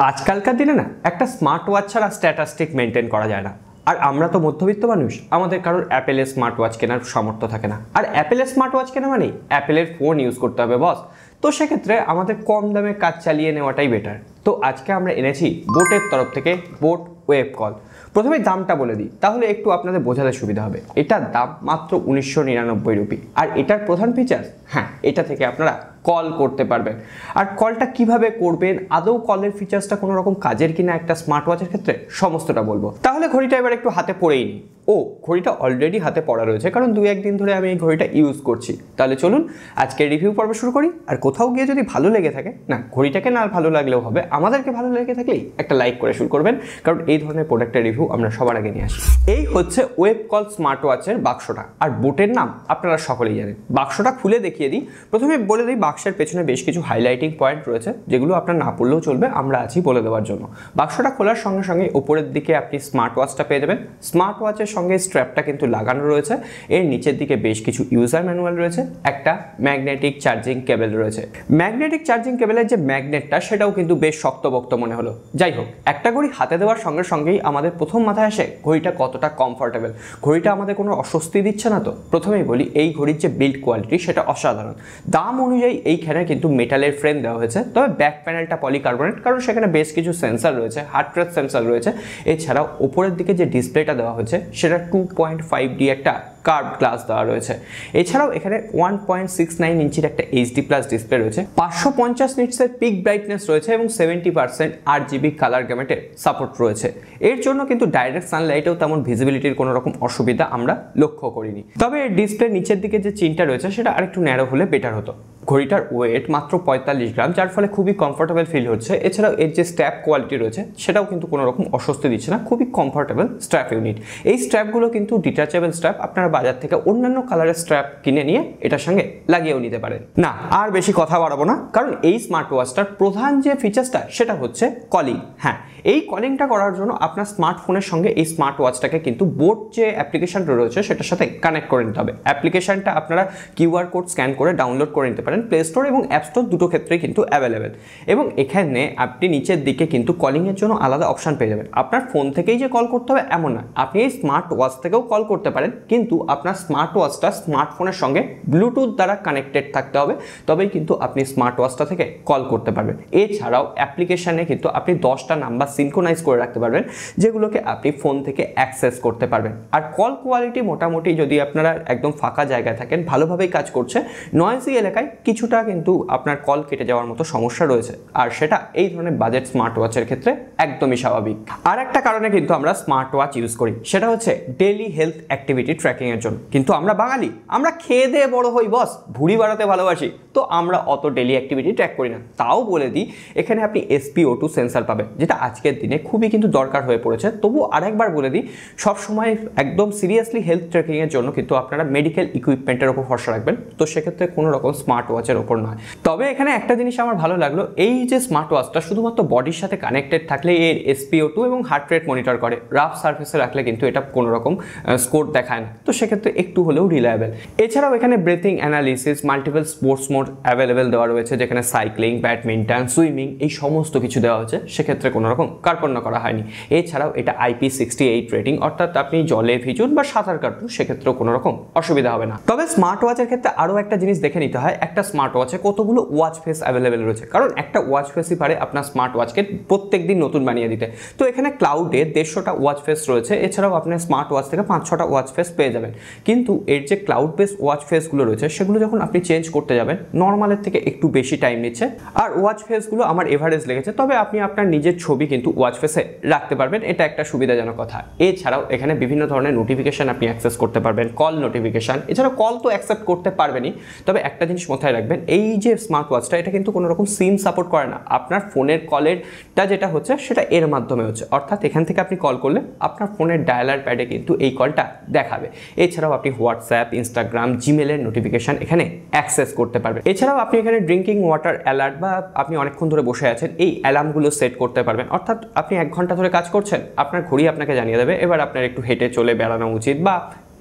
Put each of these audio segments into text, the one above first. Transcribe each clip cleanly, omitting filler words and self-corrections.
আজকালকার দিনে না একটা স্মার্ট ওয়াচ ছাড়া স্ট্যাটাস্টিক মেনটেন করা যায় না। আর আমরা তো মধ্যবিত্ত মানুষ, আমাদের কারোর অ্যাপেলের স্মার্ট ওয়াচ কেনার সামর্থ্য থাকে না। আর অ্যাপেলের স্মার্ট ওয়াচ কেনা মানেই অ্যাপেলের ফোন ইউজ করতে হবে বস। তো সেক্ষেত্রে আমাদের কম দামে কাজ চালিয়ে নেওয়াটাই বেটার। তো আজকে আমরা এনেছি বোটের তরফ থেকে বোট ওয়েব কল। প্রথমে দামটা বলে দিই, তাহলে একটু আপনাদের বোঝাতে সুবিধা হবে। এটার দাম মাত্র 1999 রুপি। আর এটার প্রধান ফিচার, এটা থেকে আপনারা কল করতে পারবেন। আর কলটা কিভাবে করবেন, আদৌ কলের ফিচার্সটা কোনো রকম কাজের কিনা একটা স্মার্ট ওয়াচের ক্ষেত্রে, সমস্তটা বলবো। তাহলে ঘড়িটা এবার একটু হাতে পরেই নিই। ঘড়িটা অলরেডি হাতে পড়া রয়েছে, কারণ 2-1 দিন ধরে আমি এই ঘড়িটা ইউজ করছি। তাহলে চলুন আজকে রিভিউ পর্ব শুরু করি। আর কোথাও গিয়ে যদি ভালো লেগে থাকে, না ঘড়িটাকে না ভালো লাগলেও হবে, আমাদেরকে ভালো লেগে থাকলেই একটা লাইক করে শুরু করবেন, কারণ এই ধরনের প্রোডাক্টের রিভিউ আমরা সবার আগে নিয়ে আসি। এই হচ্ছে ওয়েব কল স্মার্ট ওয়াচের বাক্সটা। আর বোটের নাম আপনারা সকলেই জানেন। বাক্সটা খুলে দেখিয়ে দিই। প্রথমে বলে দিই, বাক্সের পেছনে বেশ কিছু হাইলাইটিং পয়েন্ট রয়েছে, যেগুলো আপনার না পড়লেও চলবে, আমরা আছি বলে দেওয়ার জন্য। বাক্সটা খোলার সঙ্গে সঙ্গে উপরের দিকে আপনি স্মার্ট ওয়াচটা পেয়ে যাবেন। স্মার্ট ওয়াচের সঙ্গে স্ট্র্যাপটা কিন্তু লাগানো রয়েছে। এর নিচের দিকে বেশ কিছু ইউজার ম্যানুয়াল রয়েছে, একটা ম্যাগনেটিক চার্জিং কেবল রয়েছে। ম্যাগনেটিক চার্জিং কেবলের যে ম্যাগনেটটা, সেটাও কিন্তু বেশ শক্তপোক্ত মনে হলো। যাই হোক, একটা ঘড়ি হাতে দেওয়ার সঙ্গে সঙ্গেই আমাদের প্রথম মাথায় আসে ঘড়িটা কতটা কমফোর্টেবল। ঘড়িটা আমাদের কোনো অস্বস্তি দিচ্ছে না তো? প্রথমেই বলি, এই ঘড়ির যে বিল্ড কোয়ালিটি সেটা অসাধারণ। দাম অনুযায়ী এইখানে কিন্তু মেটালের ফ্রেম দেওয়া হয়েছে, তবে ব্যাক প্যানেলটা পলিকার্বনেট, কারণ সেখানে বেশ কিছু সেন্সার রয়েছে, হার্ট রেট সেন্সার রয়েছে। এছাড়াও উপরের দিকে যে ডিসপ্লেটা দেওয়া হয়েছে সেটা 2.5D একটা কার্ভ গ্লাস দেওয়া রয়েছে। এছাড়াও এখানে 1.69 ইঞ্চির একটা HD+ ডিসপ্লে রয়েছে, 550 নিটসের পিক ব্রাইটনেস রয়েছে এবং 70% RGB কালার গ্যামেটের সাপোর্ট রয়েছে। এর জন্য কিন্তু ডাইরেক্ট সানলাইটেও তেমন ভিজিবিলিটির কোনো রকম অসুবিধা আমরা লক্ষ্য করিনি। তবে এর ডিসপ্লে নিচের দিকে যে চিনটা রয়েছে সেটা আরেকটু ন্যারো হলে বেটার হতো। ঘড়িটার ওয়েট মাত্র 45 গ্রাম, যার ফলে খুবই কমফোর্টেবল ফিল হচ্ছে। এছাড়াও এর যে স্ট্র্যাপ কোয়ালিটি রয়েছে সেটাও কিন্তু কোনো রকম অস্বস্তি দিচ্ছে না, খুবই কমফোর্টেবল স্ট্র্যাপ ইউনিট। এই স্ট্র্যাপগুলো কিন্তু ডিটাচেবল স্ট্র্যাপ, আপনারা বাজার থেকে অন্যান্য কালারের স্ট্র্যাপ কিনে নিয়ে এটার সঙ্গে লাগিয়েও নিতে পারেন। না আর বেশি কথা বাড়াবো না, কারণ এই স্মার্ট ওয়াচটার প্রধান যে ফিচার্সটা সেটা হচ্ছে কলিং। এই কলিংটা করার জন্য আপনার স্মার্টফোনের সঙ্গে এই স্মার্ট ওয়াচটাকে কিন্তু বোট যে অ্যাপ্লিকেশনটা রয়েছে সেটার সাথে কানেক্ট করে নিতে হবে। অ্যাপ্লিকেশনটা আপনারা QR কোড স্ক্যান করে ডাউনলোড করে নিতে পারেন। প্লে স্টোর এবং অ্যাপ স্টোর দুটো ক্ষেত্রেই কিন্তু অ্যাভেলেবেল। এবং এখানে আপনি নিচের দিকে কিন্তু কলিংয়ের জন্য আলাদা অপশান পেয়ে যাবেন। আপনার ফোন থেকেই যে কল করতে হবে এমন না, আপনি এই স্মার্ট ওয়াচ থেকেও কল করতে পারেন, কিন্তু আপনার স্মার্ট ওয়াচটা স্মার্টফোনের সঙ্গে ব্লুটুথ দ্বারা কানেক্টেড থাকতে হবে, তবেই কিন্তু আপনি স্মার্ট ওয়াচটা থেকে কল করতে পারবেন। এছাড়াও অ্যাপ্লিকেশানে কিন্তু আপনি 10টা নাম্বার সিনক্রোনাইজ করে রাখতে পারবেন, যেগুলোকে আপনি ফোন থেকে অ্যাক্সেস করতে পারবেন। আর কল কোয়ালিটি মোটামুটি, যদি আপনারা একদম ফাঁকা জায়গায় থাকেন, ভালোভাবেই কাজ করছে। নয়েজি এলাকায় কিছুটা কিন্তু আপনার কল কেটে যাওয়ার মতো সমস্যা রয়েছে, আর সেটা এই ধরনের বাজেট স্মার্ট ওয়াচের ক্ষেত্রে একদমই স্বাভাবিক। আর একটা কারণে কিন্তু আমরা স্মার্ট ওয়াচ ইউজ করি, সেটা হচ্ছে ডেইলি হেলথ অ্যাক্টিভিটি ট্র্যাকিংয়ের জন্য। কিন্তু আমরা বাঙালি, আমরা খেয়ে দিয়ে বড় হই বস, ভুঁড়ি বাড়াতে ভালোবাসি, তো আমরা অত ডেইলি অ্যাক্টিভিটি ট্র্যাক করি না। তাও বলে দিই, এখানে আপনি SpO2 সেন্সার পাবেন, যেটা আজকের দিনে খুবই কিন্তু দরকার হয়ে পড়েছে। তবু আরেকবার বলে দিই, সবসময় একদম সিরিয়াসলি হেলথ ট্র্যাকিংয়ের জন্য কিন্তু আপনারা মেডিকেল ইকুইপমেন্টের ওপর ভরসা রাখবেন, তো সেক্ষেত্রে কোনো রকম স্মার্ট ওয়াচের ওপর নয়। তবে এখানে একটা জিনিস আমার ভালো লাগলো, এই যে স্মার্ট ওয়াচটা শুধুমাত্র বডির সাথে কানেক্টেড থাকলে এর SpO2 এবং হার্ট রেট মনিটর করে, রাফ সার্ফেসে রাখলে কিন্তু এটা কোনো রকম স্কোর দেখায় না, তো সেক্ষেত্রে একটু হলেও রিলায়েবল। এছাড়াও এখানে breathing analysis, multiple sports mode available দেওয়া রয়েছে, যেখানে সাইক্লিং, ব্যাডমিন্টন, সুইমিং এই সমস্ত কিছু দেওয়া হচ্ছে, সেক্ষেত্রে কোনো রকম কার্পণ্য করা হয়নি। এছাড়াও এটা IP68 রেটিং, অর্থাৎ আপনি জলে ভিজুন বা সাঁতার কাটুন, সেক্ষেত্রেও কোনো রকম অসুবিধা হবে না। তবে স্মার্ট ওয়াচের ক্ষেত্রে আরও একটা জিনিস দেখে নিতে হয়, একটা স্মার্ট ওয়াচে কতগুলো ওয়াচ ফেস অ্যাভেলেবেল রয়েছে, কারণ একটা ওয়াচ ফেসই পারে আপনার স্মার্ট ওয়াচকে প্রত্যেক দিন নতুন বানিয়ে দিতে। তো এখানে ক্লাউডে 150টা ওয়াচ ফেস রয়েছে। এছাড়াও আপনার স্মার্ট ওয়াচ থেকে 5-6টা ওয়াচ ফেস পেয়ে যাবেন। কিন্তু এর যে ক্লাউড বেস ওয়াচ ফেসগুলো রয়েছে, সেগুলো যখন আপনি চেঞ্জ করতে যাবেন, নর্মালের থেকে একটু বেশি টাইম নিচ্ছে। আর ওয়াচ ফেসগুলো আমার এভারেজ লেগেছে, তবে আপনি আপনার নিজের ছবি কিন্তু ওয়াচ ফেসে রাখতে পারবেন, এটা একটা সুবিধাজনক কথা। এছাড়াও এখানে বিভিন্ন ধরনের নোটিফিকেশন আপনি অ্যাক্সেস করতে পারবেন, কল নোটিফিকেশন। এছাড়াও কল তো অ্যাকসেপ্ট করতে পারবেনই, তবে একটা জিনিস মাথায় রাখবেন, এই যে স্মার্ট ওয়াচটা, এটা কিন্তু কোনো রকম সিম সাপোর্ট করে না। আপনার ফোনের কলেরটা যেটা হচ্ছে সেটা এর মাধ্যমে হচ্ছে, অর্থাৎ এখান থেকে আপনি কল করলে আপনার ফোনের ডায়ালার প্যাডে কিন্তু এই কলটা দেখাবে। এছাড়াও আপনি হোয়াটসঅ্যাপ, ইনস্টাগ্রাম, জিমেলের নোটিফিকেশন এখানে অ্যাক্সেস করতে পারবেন। এছাড়াও আপনি এখানে ড্রিঙ্কিং ওয়াটার অ্যালার্ট, বা আপনি অনেকক্ষণ ধরে বসে আছেন, এই অ্যালার্মগুলো সেট করতে পারবেন। অর্থাৎ আপনি 1 ঘন্টা ধরে কাজ করছেন, আপনার ঘড়ি আপনাকে জানিয়ে দেবে এবার আপনার একটু হেঁটে চলে বেড়ানো উচিত, বা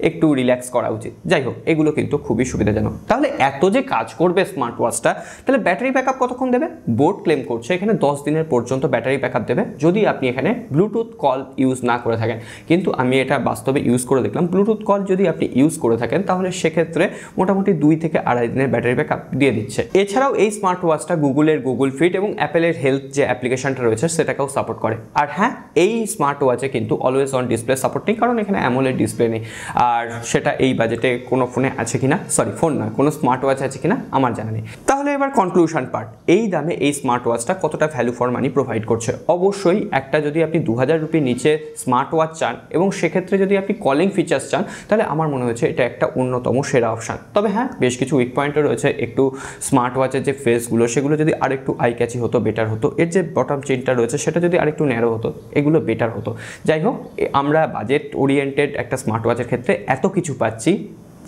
একটু রিল্যাক্স করা উচিত। যাই হোক, এগুলো কিন্তু খুবই সুবিধাজনক। তাহলে এত যে কাজ করবে স্মার্ট ওয়াচটা, তাহলে ব্যাটারি ব্যাকআপ কতক্ষণ দেবে? বোট ক্লেম করছে এখানে 10 দিনের পর্যন্ত ব্যাটারি ব্যাকআপ দেবে, যদি আপনি এখানে ব্লুটুথ কল ইউজ না করে থাকেন। কিন্তু আমি এটা বাস্তবে ইউজ করে দেখলাম, ব্লুটুথ কল যদি আপনি ইউজ করে থাকেন তাহলে সেক্ষেত্রে মোটামুটি 2 থেকে আড়াই দিনের ব্যাটারি ব্যাকআপ দিয়ে দিচ্ছে। এছাড়াও এই স্মার্ট ওয়াচটা গুগলের গুগল ফিট এবং অ্যাপেলের হেলথ যে অ্যাপ্লিকেশনটা রয়েছে সেটাকেও সাপোর্ট করে। আর হ্যাঁ, এই স্মার্ট ওয়াচে কিন্তু অলওয়েজ অন ডিসপ্লে সাপোর্ট নেই, কারণ এখানে অ্যামোলেড ডিসপ্লে নেই। আর সেটা এই বাজেটে কোনো ফোনে আছে কিনা, সরি ফোন নয়, কোনো স্মার্ট ওয়াচ আছে কিনা আমার জানা নেই। তাহলে এবার কনক্লুশন পার্ট, এই দামে এই স্মার্ট ওয়াচটা কতটা ভ্যালু ফর মানি প্রোভাইড করছে? অবশ্যই একটা যদি আপনি 2000 রুপির নিচে স্মার্ট ওয়াচ চান এবং সেক্ষেত্রে যদি আপনি কলিং ফিচার্স চান, তাহলে আমার মনে হচ্ছে এটা একটা অন্যতম সেরা অপশান। তবে হ্যাঁ, বেশ কিছু উইক পয়েন্টও রয়েছে। একটু স্মার্ট ওয়াচের যে ফেসগুলো সেগুলো যদি আরেকটু আই ক্যাচি হতো বেটার হতো, এর যে বটম চেনটা রয়েছে সেটা যদি আরেকটু ন্যারো হতো, এগুলো বেটার হতো। যাই হোক, আমরা বাজেট ওরিয়েন্টেড একটা স্মার্ট ওয়াচের ক্ষেত্রে এত কিছু পাচ্ছি,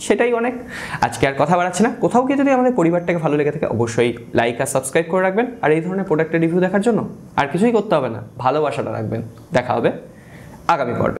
সেটাই অনেক। আজকে আর কথা বাড়াচ্ছি না। কোথাও গিয়ে যদি আমাদের পরিবারটাকে ভালো লেগে থাকে অবশ্যই লাইক আর সাবস্ক্রাইব করে রাখবেন। আর এই ধরনের প্রোডাক্টের রিভিউ দেখার জন্য আর কিছুই করতে হবে না, ভালোবাসাটা রাখবেন। দেখা হবে আগামী পর্বে।